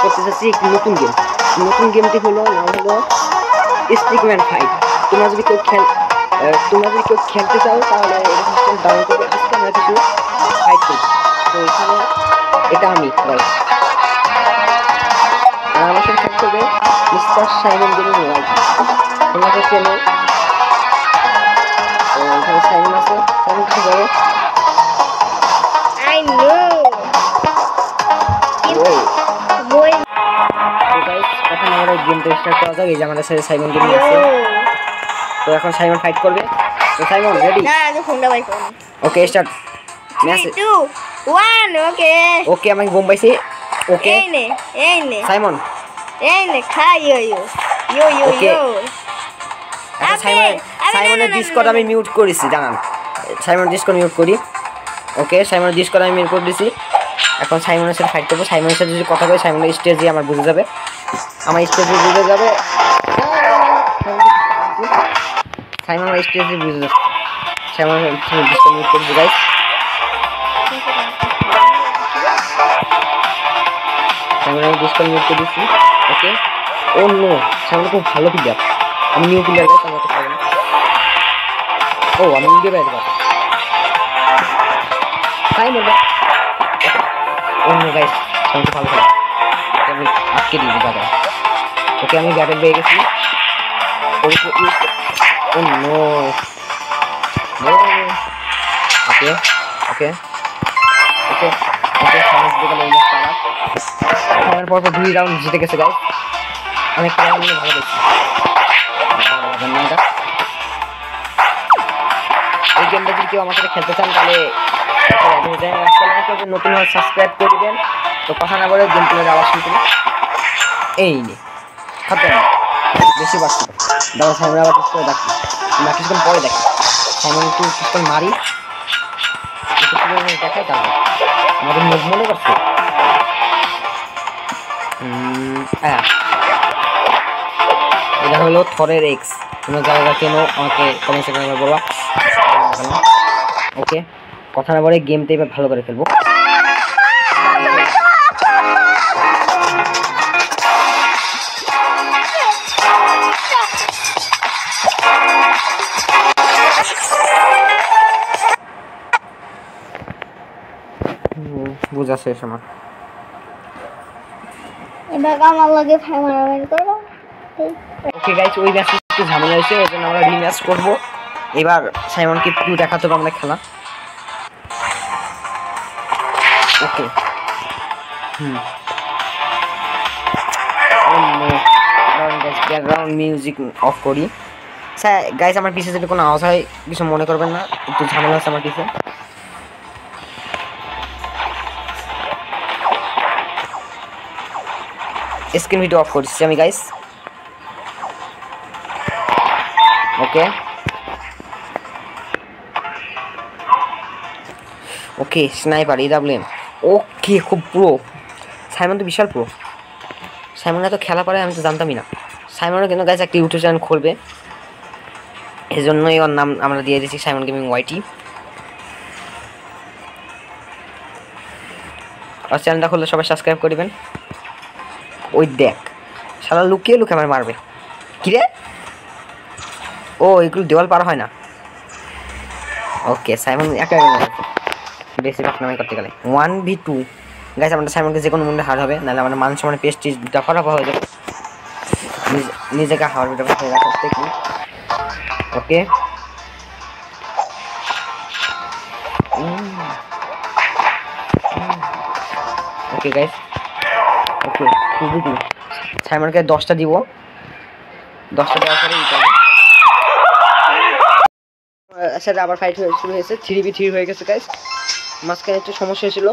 করতে চাচ্ছি একটি নতুন গেমটি হলো নাম হলো স্টিকম্যান ফাইট। তোমরা যদি কেউ খেলতে চাও তাহলে এরকম ডাউনলোড করে আজকে আমরা কিছু ফাইট করি। তো এখানে এটা আমি গাইস, আর আমার সাথে থাকতে হবে মিস্টার সাইমন গেমিং ওয়াইটি, তোমরা তো চেনো। তো এখানে সাইমন আছে, সাইমন কি করে I know. Boy. তো গাইস এখন আমরা গেমটা স্টার্ট করা যাক। এই যে আমাদের সাথে সাইমন গেমিং আছে। তো এখন সাইমন ফাইট করবে। তো সাইমন রেডি? না আমি ফোনটা বাই করব। Okay start. 3 2 1 ওকে। ওকে আমি বোম পাইছি। ওকে এই নে সাইমন খাই ইয়ো ওকে। আচ্ছা সাইমনের ডিসকর্ড আমি মিউট করেছি জানান। সাইমন ডিসকর্ড মিউট করি। ওকে সাইমনের ডিসকর্ড আমি মিউট করে দিছি। এখন সাইমনের সাথে ফাইট করবো। সাইমনের সাথে যদি কথা কই সাইমনের স্টেজে আমার বুঝে যাবে, আমার স্টেজে বুঝে যাবে, সাইমন আমার স্টেজে বুঝে যাবে। সাইমনের ডিসকর্ড মিউট করে দিই গাইস। সাইমনের ডিসকর্ড মিউট করে দিছি। ওকে ও নো সাইমন খুব ভালো প্লেয়ার, আমি নিউ প্লেয়ার গাইস, আমি তো পারবো না। ও আমি ইন্ডিয়া বাইরে পাবো সাইমন। ও নো গাইস সাইমন ভালো খেলে, আমি আটকে দিই দাদা। ওকে আমি ব্যাটেল পেয়ে গেছি। ও নো ওকে ওকে ওকে ওকে সাইমন দিকে লই না তারা। সাইমন পর 2 রাউন্ড জিতে গেছে গাইস, অনেক রাউন্ড নিয়ে ভালো দেখছি। এই গেমটা যদি কেউ আমার সাথে খেলতে চান তাহলে নতুন হয়ে সাবস্ক্রাইব করে দিবেন। তো কথা না বলে গেম প্লের আওয়াজ শুনতে এই নে খাতে বেশি বাড়ছে। দাদা সামনে আবার ডিস করে দেখি না, কিছুক্ষণ পরে দেখি সামনে একটু কিছুক্ষণ মারি দেখাই তারপর আমাদের মুখ মনে করছে। হ্যাঁ এটা হলো থরের এক্স। তোমরা জায়গা কেন আমাকে কমেন্ট সেকশনে বলো। ওকে কথা না বলে গেমটা এবার ভালো করে খেলবো। বুঝা শেষ আমার। এবার আমার লাগে ফাই মারামারি করব। ওকে গাইস ওই ম্যাচে একটু ঝামেলা হয়েছে, এর জন্য আমরা রিম্যাচ করব। এবার সাইমনকে একটু দেখাতে হবে আমরা খেলা। ওকে ব্যাকগ্রাউন্ড মিউজিক অফ করি। স্যার গাইস আমার পিছে যদি কোনো আওয়াজ হয় কিছু মনে করবেন না, একটু ঝামেলা আছে আমার পিছে। স্ক্রিন ভিডিও অফ করছি আমি গাইস। ওকে ওকে স্নাইপার ইডাব্লিউএম। ওকে খুব প্রো সাইমন, তো বিশাল প্রো। সাইমনের তো খেলা পারে আমি তো জানতামই না। সাইমনের কিন্তু গাইস একটা ইউটিউব চ্যানেল খুলবে, এই জন্যই ওর নাম আমরা দিয়ে দিয়েছি সাইমন গেমিং ওয়াইটি। আর চ্যানেলটা খুললে সবাই সাবস্ক্রাইব করবেন। ওই দেখ শালা লুকিয়ে আমার মারবে কিরে। ও এগুলো দেওয়াল পার হয় না। ওকে সাইমন একা বেশি পাকনামি করতে গেলে 1v2 গাইস আমরা সাইমনকে যে কোনো মূল্যে হার হবে, নাহলে আমাদের মান সম্মানের পেস্টিজ দুটা খারাপ হয়ে যাবে। নিজেকে হার ভিডিও হয়ে রাখতে কি। ওকে ওকে গাইস ওকে সাইমনকে 10টা দিব। 10টা দেওয়ার পরে সাথে আবার ফাইট শুরু হয়েছে। 3v3 হয়ে গেছে গাইস, মাঝখানে একটু সমস্যা হয়েছিল।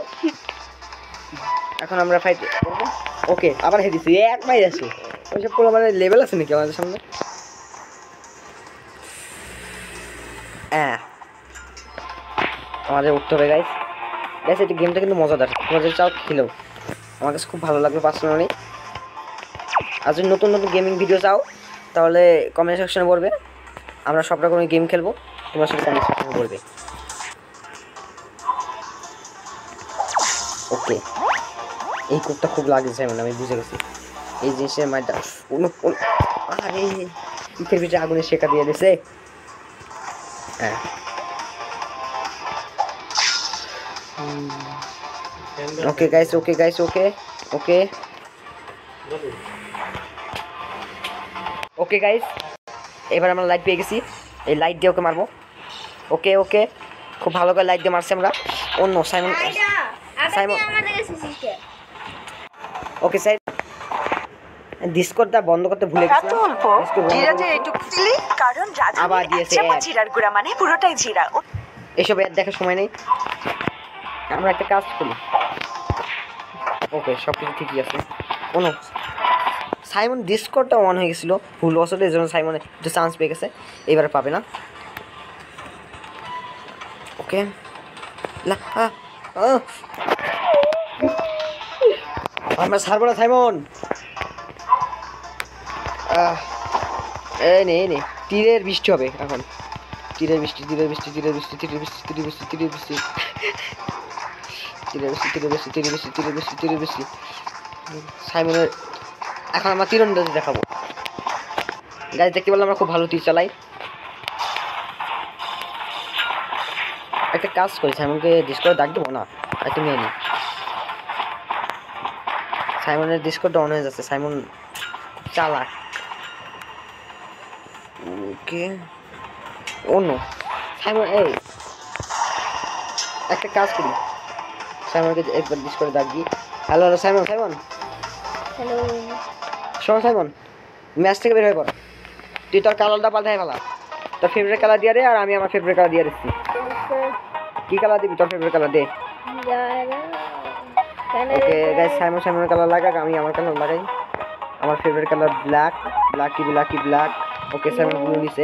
এখন আমরা ফাইট করবো। ওকে আবার হেরেছি, এক মাই আছে। ওইসব পুরো মানে লেভেল আছে নাকি আমাদের সামনে। হ্যাঁ আমাদের উঠতে হবে গাইস। গাইস এই গেমটা কিন্তু মজাদার, তোমরা যদি চাও খেলেও। আমার কাছে খুব ভালো লাগবে পার্সোনালি। আর যদি নতুন নতুন গেমিং ভিডিও চাও তাহলে কমেন্ট সেকশনে বলবে, আমরা সব রকমের গেম খেলবো, তোমার সাথে কমেন্ট সেকশনে বলবে। ওকে এই কোপটা খুব লাগছে সাইমন, আমি বুঝে গেছি এই জিনিসের মাইটা। আরে পিঠের পিঠে আগুনে শেখা দিয়ে দিছে। হ্যাঁ ওকে গাইস, ওকে গাইস, ওকে ওকে ওকে গাইস, এবার আমরা লাইট পেয়ে গেছি, এই লাইট দিয়ে ওকে মারবো। ওকে ওকে, খুব ভালো করে লাইট দিয়ে মারছি আমরা। অন্য সাইমন, সাইমন ওকে সাইড ডিসকর্ডটা বন্ধ করতে ভুলে গেছি। আবার দিয়েছে জিরার গুঁড়া, মানে পুরোটাই জিরা। এসব এর দেখার সময় নেই, আমরা একটা কাজ করি। ওকে সব কিছু ঠিকই আছে। কোনো সাইমন ডিসকর্ডটা অন হয়ে গেছিলো ভুল বছরের, এই জন্য সাইমন একটু চান্স পেয়ে গেছে, এবারে পাবে না। ওকে আমরা ছাড়বো না সাইমন। এই নে এই নে, তীরের বৃষ্টি হবে এখন, তীরের বৃষ্টি, তীরের বৃষ্টি, তীরের বৃষ্টি, তীরের বৃষ্টি, তীরের বৃষ্টি, তীরের বৃষ্টি, তীরের বৃষ্টি, তীরের বৃষ্টি, তীরের বৃষ্টি, তীরের বৃষ্টি, তীরের বৃষ্টি। সাইমনের এখন আমরা তীরন্দাজি দেখাবো। গাইজ দেখতে পেলাম আমরা খুব ভালো তীর চালাই। একটা কাজ করি, সাইমনকে ডিসকর্ডে ডাক দেবো না, তুমি নি সাইমনের ডিসকর্ডটা অন হয়ে যাচ্ছে, সাইমন চালাক। ওকে অন্য সাইমন, এই একটা কাজ করি, সাইমনকে একবার ডিসকর্ডে ডাক দিই। Hello hello Simon, Simon hello শোনো সাইমন, ম্যাচ থেকে বের হয়ে পড়, তুই তোর কালারটা পাল্টাই ফেলা, তোর ফেভারিট কালার দিয়ে দে, আর আমি আমার ফেভারিট কালার দিয়ে দিচ্ছি। কি কালার দিবি? তোর ফেভারিট কালার দে। ওকে গাইস, সাইমন সাইমনের কালার লাগাক, আমি আমার কালার লাগাই। আমার favourite colour black, blacky blacky black. Okay Simon blue নিছে।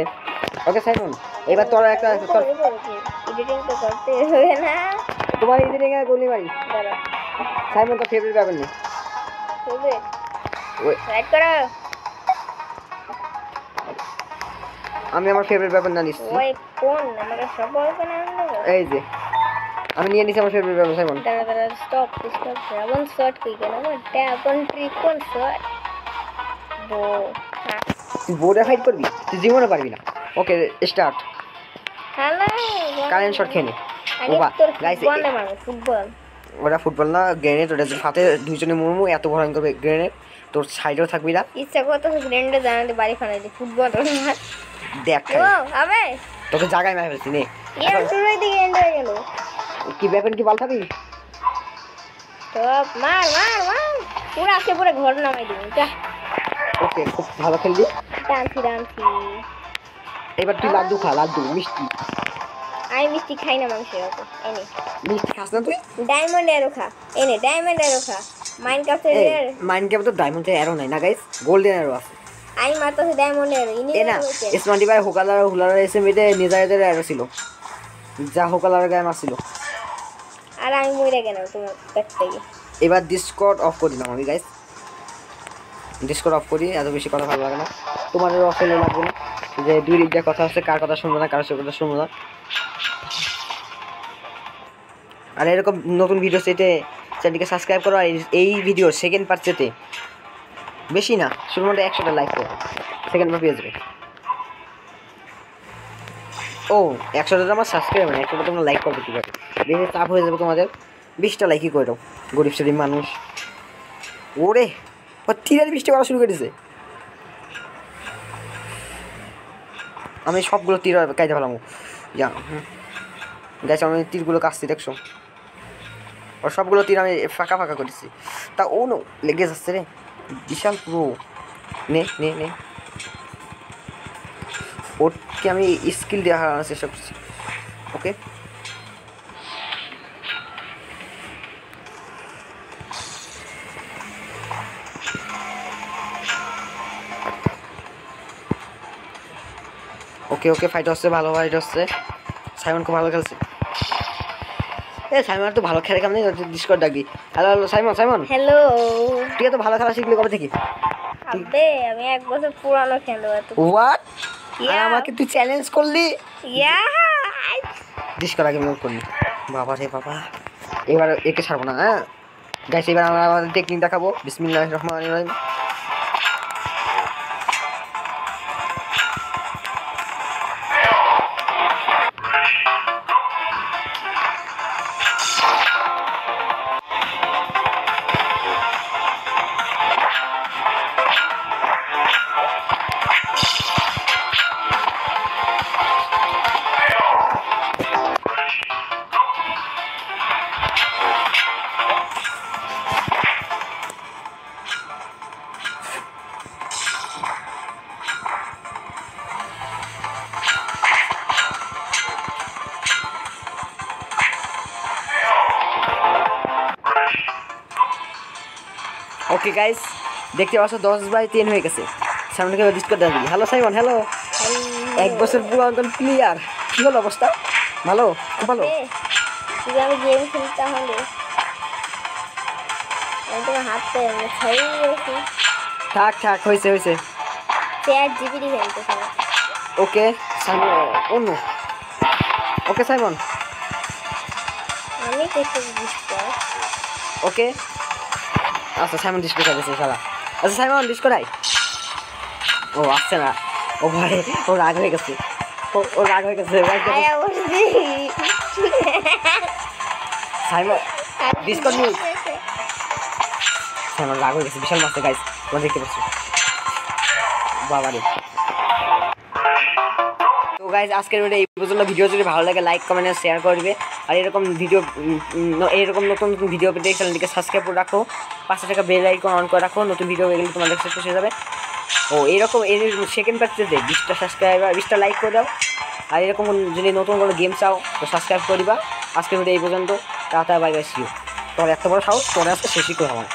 ওকে সাইমন, এবার তোর একটা তোর এডিটিং তো করতে হবে না, তোমার এডিটিং এর গোলি মারি। সাইমন তো ফেভারিট ব্যাপার নেই, ফেভারিট ওই রাইট করো। আমি আমার ফেভারিট ব্যাপার না নিচ্ছি। ওই কোন আমরা সব বলবো না আমরা, এই যে আমি নিয়ে নিছি আমার ফেভারিট ব্যাপার সাইমন। দাঁড়া দাঁড়া স্টপ স্টপ, রাবণ শট কই কেন ট্যাপ অন ট্রিক কোন শট বো। তুই বোর্ডে ফাইট করবি, তুই জীবনে পারবি না। Okay start, hello current shot খেয়ে নে। ওবা গাইস বললে মানে ফুটবল, ওটা ফুটবল না, গ্রেনেড। ওটা সাথে দুইজনে মুরমু, এত ভয়ঙ্কর গ্রেনেড, তোর সাইডেও থাকবি না। ইচ্ছা করতে গ্রেন্ডে জানাতে বাড়ি ফানাই দি ফুটবল দেখ ও আবে তোকে জায়গায় মার ফেলছি নে। ইয়ার শুরুই দিকে এন্ড হয়ে গেল। কি ব্যাপার, কি পাল্টাবি? তো মার মার মার পুরো আজকে পুরো ঘর নামাই দিবি যা। ওকে খুব ভালো খেললি, ডান্সি ডান্সি। এবার তুই লাড্ডু খা, লাড্ডু মিষ্টি। আমি মিষ্টি খাই না মাংসের অত, এনে মিষ্টি খাস না তুই? ডায়মন্ড এরো খা, এনে ডায়মন্ড এরো খা। মাইনক্রাফটের এর মাইনক্রাফট তো ডায়মন্ডের অ্যারো নাই না গাইস, গোল্ডেন অ্যারো আছে। আমি মারতেছি ডায়মন্ড এরো ইনি এ না স্মার্টি ভাই হোকালার হুলার এসে মিটে নিজায়েদের অ্যারো ছিল, যা হোকালার গায়ে মারছিল। আর আমি মরে গেলাম তোমার কাছ থেকে। এবার ডিসকর্ড অফ করে দিলাম আমি গাইস, ডিসকর্ড অফ করি, এত বেশি কথা ভালো লাগে না, তোমাদের অফ হলে লাগবে না। যে দুই দিকটা কথা হচ্ছে, কার কথা শুনবো না, কার কথা শুনবো না। আর এরকম নতুন ভিডিও চেতে চ্যানেলটিকে সাবস্ক্রাইব করো। আর এই ভিডিও সেকেন্ড পার্ট চেতে বেশি না, শুধুমাত্র 100টা লাইক করো, সেকেন্ড পার্ট পেয়ে যাবে। ও 100টা আমার সাবস্ক্রাইব মানে 100টা তোমরা লাইক করবে, ঠিক আছে? বেশি চাপ হয়ে যাবে তোমাদের, 20টা লাইকই করে দাও, গরিব শ্রেণীর মানুষ। ওরে ও তীরের বৃষ্টি করা শুরু করে দিয়েছে। আমি সবগুলো তীর কাইতে ফেলাম ইয়া গাইছে, আমি তীরগুলো কাটছি দেখছো, আর সবগুলো তীর আমি ফাঁকা ফাঁকা করেছি। তা ও নো লেগে যাচ্ছে রে, বিশাল পুরো। নে নে নে, ওকে আমি স্কিল দিয়ে হারানোর চেষ্টা করছি। ওকে ওকে ওকে ফাইট হচ্ছে, ভালো ফাইট হচ্ছে। সাইমন খুব ভালো খেলছে। সাইমন তো ভালো খেলে কেমন ডিসকর্ড ডাকবি। Hello hello Simon, Simon hello. তুই তো ভালো খেলা শিখলি কবে থেকে? আবে আমি 1 বছর পুরানো খেলো এত। হোয়াট? আমাকে তুই চ্যালেঞ্জ করলি? ইয়া ডিসকর্ড আগে মিউট করলি। বাবা রে বাবা, এবার একে ছাড়বো না। হ্যাঁ গাইস এবার আমরা আমাদের টেকনিক দেখাবো। বিসমিল্লাহির রহমানির রহিম। ওকে গাইস দেখতে পাচ্ছ 10/3 হয়ে গেছে। সামনে কেউ ডিসকাস দেন। Hello Simon, hello. 1 বছর পুরাতন প্লেয়ার, কি হলো অবস্থা? ভালো, খুব ভালো। যদি আমি গেম খেলতে হলে আমি তোমার হাতে ছাই গেছি। থাক থাক, হয়েছে হয়েছে। 4 জিবি খেলতেছে। ওকে সাইমন, অন্য ওকে সাইমন, আমি দেখতে বুঝতে ওকে। আচ্ছা সাইমন ডিসপ্লে করেছে শালা। আচ্ছা সাইমন ডিসপ্লে নাই। ও আসছে না, ও ভাই ও রাগ হয়ে গেছে, ও রাগ হয়ে গেছে। আয়া বলছি সাইমন ডিসপ্লে নিয়ে সাইমন রাগ হয়ে গেছে, বিশাল মারছে গাইস, তোমরা দেখতে পাচ্ছ। বাবা রে। তো গাইস আজকের ভিডিও এই পর্যন্ত। ভিডিও যদি ভালো লাগে লাইক কমেন্ট আর শেয়ার করবে। আর এরকম ভিডিও, এরকম নতুন নতুন ভিডিও পেতে চ্যানেলটিকে সাবস্ক্রাইব করে রাখো। 5 টাকা বেল আইকন অন করে রাখো, নতুন ভিডিও এগুলো তোমাদের কাছে পৌঁছে যাবে। ও এরকম এর সেকেন্ড পার্টিতে 20টা সাবস্ক্রাইবার 20টা লাইক করে দাও। আর এরকম যদি নতুন কোনো গেম চাও তো সাবস্ক্রাইব করে দিবা। আজকের ভিডিও এই পর্যন্ত। Tata bye bye, see you. তোমার এত বড় সাহস, তোমরা আজকে শেষই করে আমার।